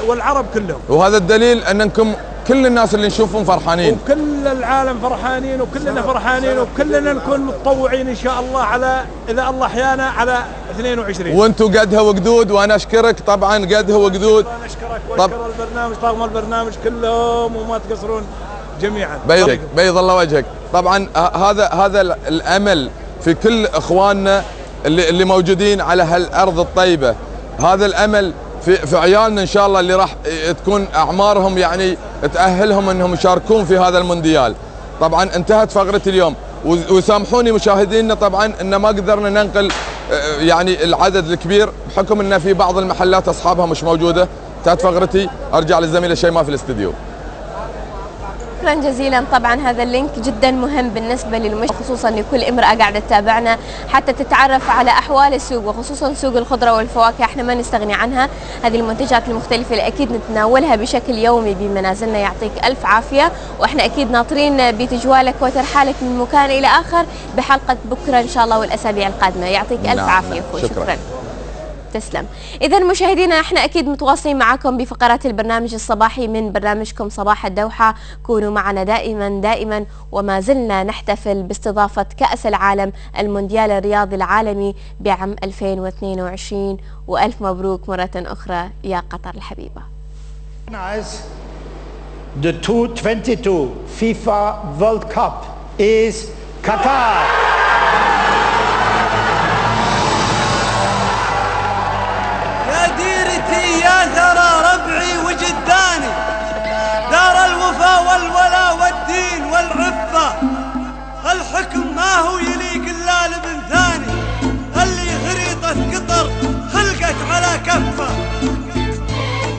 والعرب كلهم. وهذا الدليل أنكم كل الناس اللي نشوفهم فرحانين، وكل العالم فرحانين، وكلنا فرحانين، وكلنا نكون متطوعين ان شاء الله على اذا الله احيانا على 22. وانتم قدها وقدود، وانا اشكرك طبعا قدها وقدود. انا اشكرك واشكر البرنامج، طاقم البرنامج كلهم، وما تقصرون جميعا. بيض الله وجهك. طبعا هذا الامل في كل اخواننا اللي موجودين على هالارض الطيبه، هذا الامل في عيالنا ان شاء الله اللي راح تكون اعمارهم يعني تاهلهم انهم يشاركون في هذا المونديال. طبعا انتهت فقرة اليوم، وسامحوني مشاهدينا طبعا ان ما قدرنا ننقل يعني العدد الكبير بحكم ان في بعض المحلات اصحابها مش موجوده. انتهت فقرتي، ارجع للزميله شيماء في الاستديو. شكرا جزيلا. طبعا هذا اللينك جدا مهم بالنسبه للمشتري، خصوصا لكل امراه قاعده تتابعنا حتى تتعرف على احوال السوق، وخصوصا سوق الخضره والفواكه احنا ما نستغني عنها. هذه المنتجات المختلفه اللي اكيد نتناولها بشكل يومي بمنازلنا. يعطيك الف عافيه، واحنا اكيد ناطرين بتجوالك وترحالك من مكان الى اخر بحلقه بكره ان شاء الله والاسابيع القادمه. يعطيك الف عافيه اخوي. شكرا. تسلم. إذا مشاهدينا احنا أكيد متواصلين معكم بفقرات البرنامج الصباحي من برنامجكم صباح الدوحة. كونوا معنا دائما وما زلنا نحتفل باستضافة كأس العالم المونديال الرياضي العالمي بعام 2022، وألف مبروك مرة أخرى يا قطر الحبيبة. The 2022 FIFA World Cup is Qatar. يا ثرى ربعي وجداني، دار الوفا والولا والدين والعفة، الحكم ما هو يليق الا لابن ثاني، اللي خريطة قطر خلقت على كفة.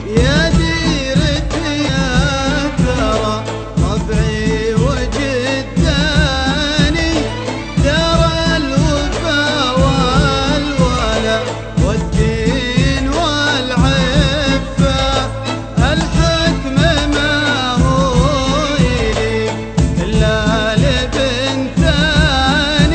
يا ديرتي يا ثرى ربعي وجداني، دار الوفا والولا والدين والعفة، الحكم ما هو يليق إلا لابن ثاني.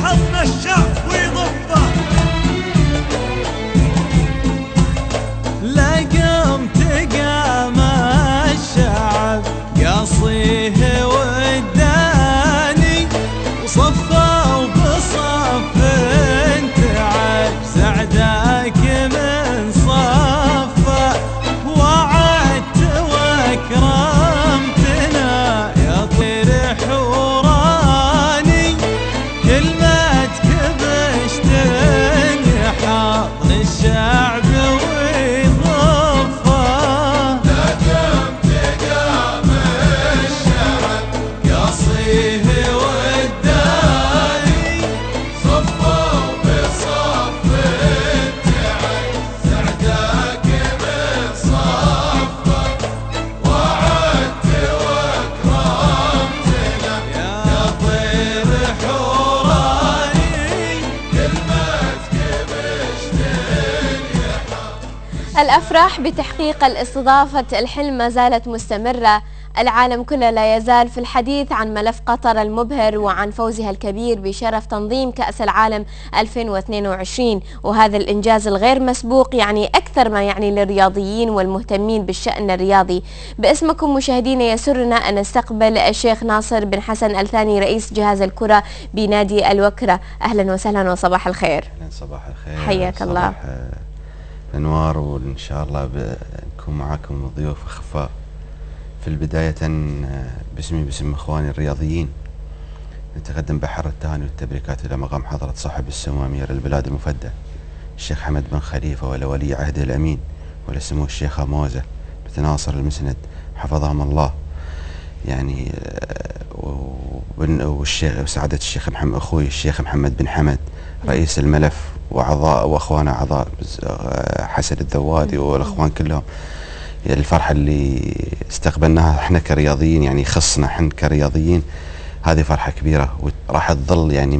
حضن الشعب ويضفه. لقمت قام الشعب قصيه وداني وصفه وبصف انتعب سعداك من صفه وعدت واكرمتنا يا طير حوراني كلمتك بشتني حاضن الشعب الأفراح بتحقيق الاستضافة الحلم ما زالت مستمرة. العالم كله لا يزال في الحديث عن ملف قطر المبهر وعن فوزها الكبير بشرف تنظيم كأس العالم 2022، وهذا الإنجاز الغير مسبوق يعني أكثر ما يعني للرياضيين والمهتمين بالشأن الرياضي. باسمكم مشاهدينا يسرنا أن نستقبل الشيخ ناصر بن حسن الثاني رئيس جهاز الكرة بنادي الوكرة. أهلا وسهلا وصباح الخير. أهلا صباح الخير. حياك الله. الأنوار، وإن شاء الله بنكون معاكم ضيوف أخفاء. في البداية باسمي باسم إخواني الرياضيين نتقدم بحر التهاني والتبريكات إلى مقام حضرة صاحب السمو أمير البلاد المفدى الشيخ حمد بن خليفة ولولي عهده الأمين ولسمو الشيخة موزة بتناصر المسند حفظهم الله، يعني والشيخ وسعادة الشيخ محمد أخوي الشيخ محمد بن حمد رئيس الملف وأعضاء وأخوانا أعضاء حسن الذوادي والأخوان كلهم. الفرحة اللي استقبلناها احنا كرياضيين، يعني خصنا احنا كرياضيين، هذه فرحة كبيرة وراح تظل يعني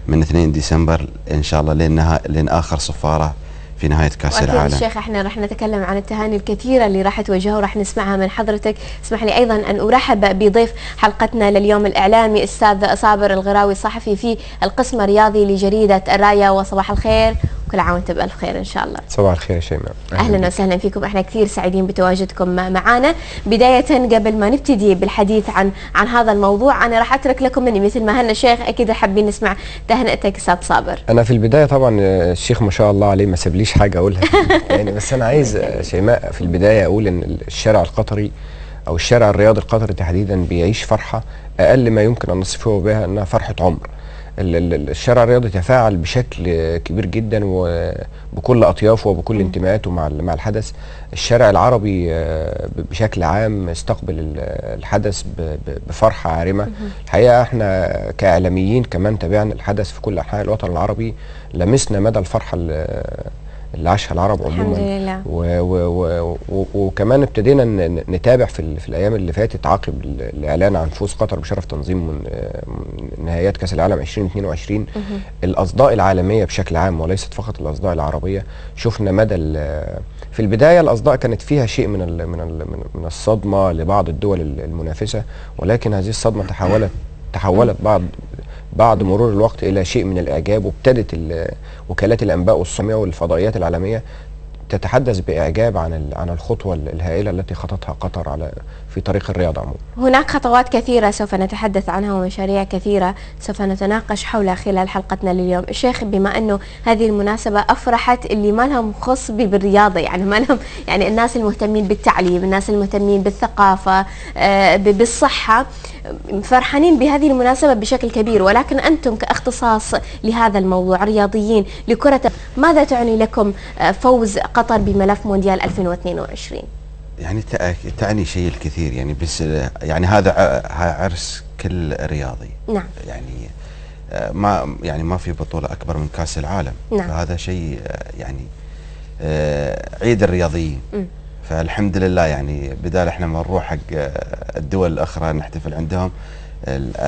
من 2 ديسمبر ان شاء الله لين اخر صفارة في نهاية كأس العالم. الشيخ احنا راح نتكلم عن التهاني الكثيرة اللي راح توجهها وراح نسمعها من حضرتك. اسمح لي ايضا ان ارحب بضيف حلقتنا لليوم الاعلامي استاذ صابر الغراوي الصحفي في القسم الرياضي لجريدة الراية. وصباح الخير وكل عام وانت بألف خير ان شاء الله. صباح الخير يا شيماء. اهلا وسهلا فيكم، احنا كثير سعيدين بتواجدكم معنا. بداية قبل ما نبتدي بالحديث عن هذا الموضوع انا راح اترك لكم مني مثل ما هنا الشيخ اكيد حابين نسمع تهنئتك استاذ صابر. انا في البداية طبعا الشيخ ما شاء الله عليه ما سابليش حاجة اقولها يعني، بس انا عايز شيماء في البداية اقول ان الشارع القطري او الشارع الرياضي القطري تحديدا بيعيش فرحة اقل ما يمكن ان نصفه بها انها فرحة عمر. الشارع الرياضي تفاعل بشكل كبير جدا وبكل اطيافه وبكل انتماءاته مع الحدث. الشارع العربي بشكل عام استقبل الحدث بفرحه عارمه. الحقيقه احنا كاعلاميين كمان تابعنا الحدث في كل انحاء الوطن العربي، لمسنا مدى الفرحه اللي عاشها العرب عموما. الحمد لله. وكمان ابتدينا نتابع في الايام اللي فاتت عقب الاعلان عن فوز قطر بشرف تنظيم من نهائيات كاس العالم 2022 الاصداء العالميه بشكل عام وليست فقط الاصداء العربيه. شفنا مدى في البدايه الاصداء كانت فيها شيء من الصدمه لبعض الدول المنافسه، ولكن هذه الصدمه تحولت بعد مرور الوقت الى شيء من الاعجاب، وابتدت وكالات الانباء والسمع والفضائيات العالميه تتحدث باعجاب عن الخطوه الهائله التي خطتها قطر في طريق الرياضه عموما. هناك خطوات كثيره سوف نتحدث عنها ومشاريع كثيره سوف نتناقش حولها خلال حلقتنا لليوم. الشيخ بما انه هذه المناسبه افرحت اللي ما لهم خص بالرياضه، يعني ما لهم يعني الناس المهتمين بالتعليم، الناس المهتمين بالثقافه بالصحه، فرحانين بهذه المناسبه بشكل كبير. ولكن انتم كاختصاص لهذا الموضوع رياضيين لكره، ماذا تعني لكم فوز قطر بملف مونديال 2022؟ يعني تعني شيء الكثير، يعني بس يعني هذا عرس كل رياضي. نعم. يعني ما في بطولة أكبر من كأس العالم. نعم. فهذا شيء يعني عيد الرياضيين. فالحمد لله يعني بدال احنا ما نروح حق الدول الأخرى نحتفل عندهم،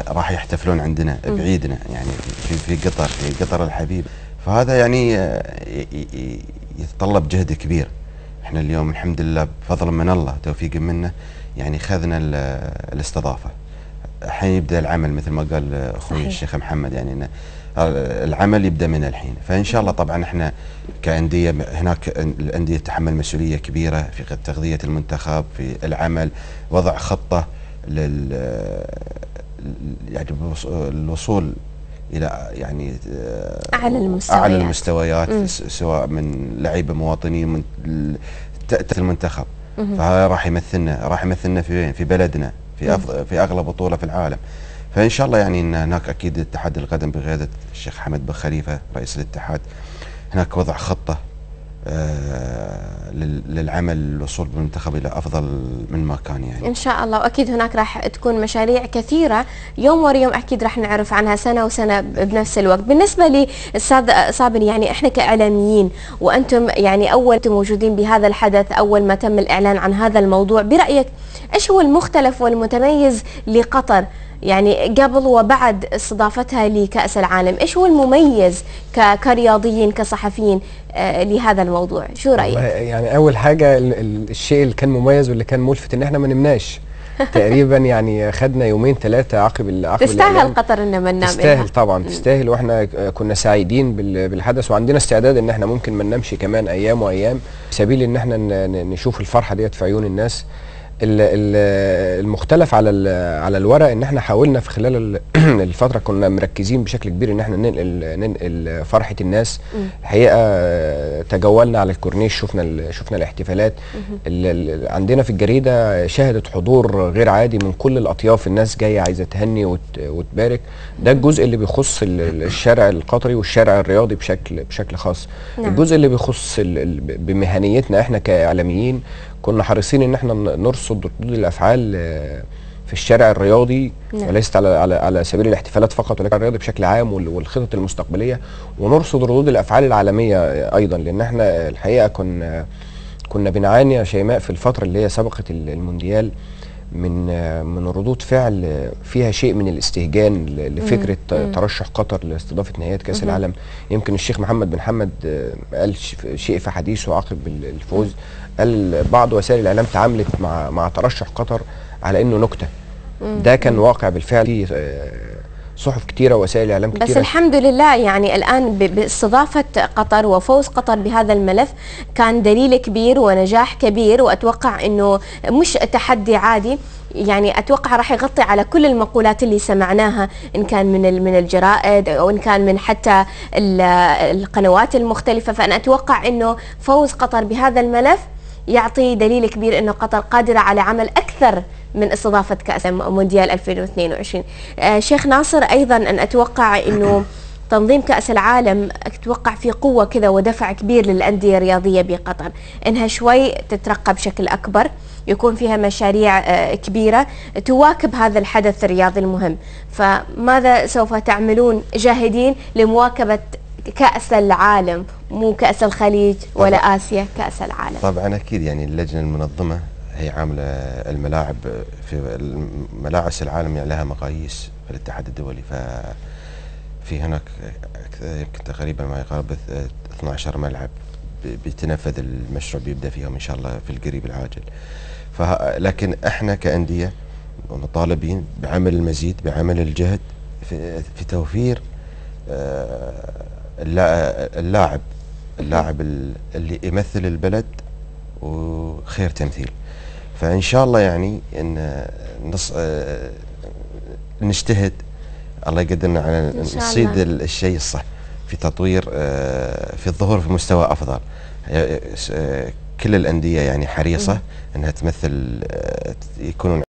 راح يحتفلون عندنا بعيدنا، يعني في قطر الحبيب. فهذا يعني يتطلب جهد كبير. احنا اليوم الحمد لله بفضل من الله توفيق منه يعني خذنا الاستضافة الحين يبدا العمل مثل ما قال اخوي الشيخ محمد، يعني إن العمل يبدا من الحين. فان شاء الله طبعا احنا كانديه هناك الانديه تتحمل مسؤوليه كبيره في تغذيه المنتخب، في العمل، وضع خطه يعني الوصول الى يعني اعلى المستويات سواء من لعيبه مواطنين من المنتخب. فهذا راح يمثلنا في وين؟ في بلدنا، في اغلى بطوله في العالم. فان شاء الله يعني ان هناك اكيد اتحاد القدم بقياده الشيخ حمد بن خليفه رئيس الاتحاد، هناك وضع خطه للعمل للوصول بالمنتخب الى افضل من ما كان يعني ان شاء الله. واكيد هناك راح تكون مشاريع كثيره يوم ورا يوم اكيد راح نعرف عنها سنه وسنه بنفس الوقت. بالنسبه للاستاذ صابر، يعني احنا كاعلاميين وانتم يعني اول موجودين بهذا الحدث اول ما تم الاعلان عن هذا الموضوع، برايك ايش هو المختلف والمتميز لقطر يعني قبل وبعد استضافتها لكأس العالم؟ ايش هو المميز كرياضيين كصحفيين لهذا الموضوع؟ شو رأيك؟ يعني اول حاجة الشيء اللي كان مميز واللي كان ملفت ان احنا ما نمناش تقريبا، يعني خدنا يومين ثلاثة عقب تستاهل قطر ان ما ننام. تستاهل طبعا، تستاهل، واحنا كنا سعيدين بالحدث وعندنا استعداد ان احنا ممكن ما ننامش كمان ايام وايام سبيل ان احنا نشوف الفرحة ديت في عيون الناس. المختلف على الورق ان احنا حاولنا في خلال الفتره كنا مركزين بشكل كبير ان احنا ننقل فرحه الناس. الحقيقه تجولنا على الكورنيش، شفنا الاحتفالات عندنا في الجريده، شهدت حضور غير عادي من كل الاطياف، الناس جايه عايزه تهني وتبارك. ده الجزء اللي بيخص الشارع القطري والشارع الرياضي بشكل خاص. الجزء اللي بيخص بمهنيتنا احنا كاعلاميين، كنا حريصين ان احنا نرصد ردود الافعال في الشارع الرياضي، وليست على سبيل الاحتفالات فقط، ولكن الرياضي بشكل عام والخطط المستقبليه، ونرصد ردود الافعال العالميه ايضا، لان احنا الحقيقه كنا بنعاني يا شيماء في الفتره اللي هي سبقت المونديال من ردود فعل فيها شيء من الاستهجان لفكره ترشح قطر لاستضافه نهائيات كاس العالم. يمكن الشيخ محمد بن حمد قال شيء في حديثه عقب الفوز، قال بعض وسائل الاعلام تعاملت مع ترشح قطر على انه نكته. ده كان واقع بالفعل في صحف كتيره ووسائل اعلام كتيره، بس الحمد لله يعني الان باستضافه قطر وفوز قطر بهذا الملف كان دليل كبير ونجاح كبير، واتوقع انه مش تحدي عادي، يعني اتوقع راح يغطي على كل المقولات اللي سمعناها، ان كان من الجرائد او ان كان من حتى القنوات المختلفه. فانا اتوقع انه فوز قطر بهذا الملف يعطي دليل كبير انه قطر قادره على عمل اكثر من استضافه كاس مونديال 2022. شيخ ناصر، ايضا انا اتوقع انه تنظيم كاس العالم اتوقع في قوه كذا ودفع كبير للانديه الرياضيه بقطر، انها شوي تترقى بشكل اكبر، يكون فيها مشاريع كبيره تواكب هذا الحدث الرياضي المهم. فماذا سوف تعملون جاهدين لمواكبه كأس العالم، مو كأس الخليج ولا آسيا، كأس العالم؟ طبعا أكيد، يعني اللجنة المنظمة هي عاملة الملاعب في ملاعب العالم، يعني لها مقاييس في الاتحاد الدولي، ففي هناك يمكن تقريبا ما يقارب 12 ملعب بيتنفذ المشروع، بيبدأ فيهم إن شاء الله في القريب العاجل. لكن احنا كأندية مطالبين بعمل المزيد، بعمل الجهد في توفير اللاعب اللي يمثل البلد وخير تمثيل. فإن شاء الله يعني إن نجتهد، الله يقدرنا على نصيد الشيء الصح في تطوير، في الظهور في مستوى أفضل. كل الأندية يعني حريصة أنها تمثل، يكونون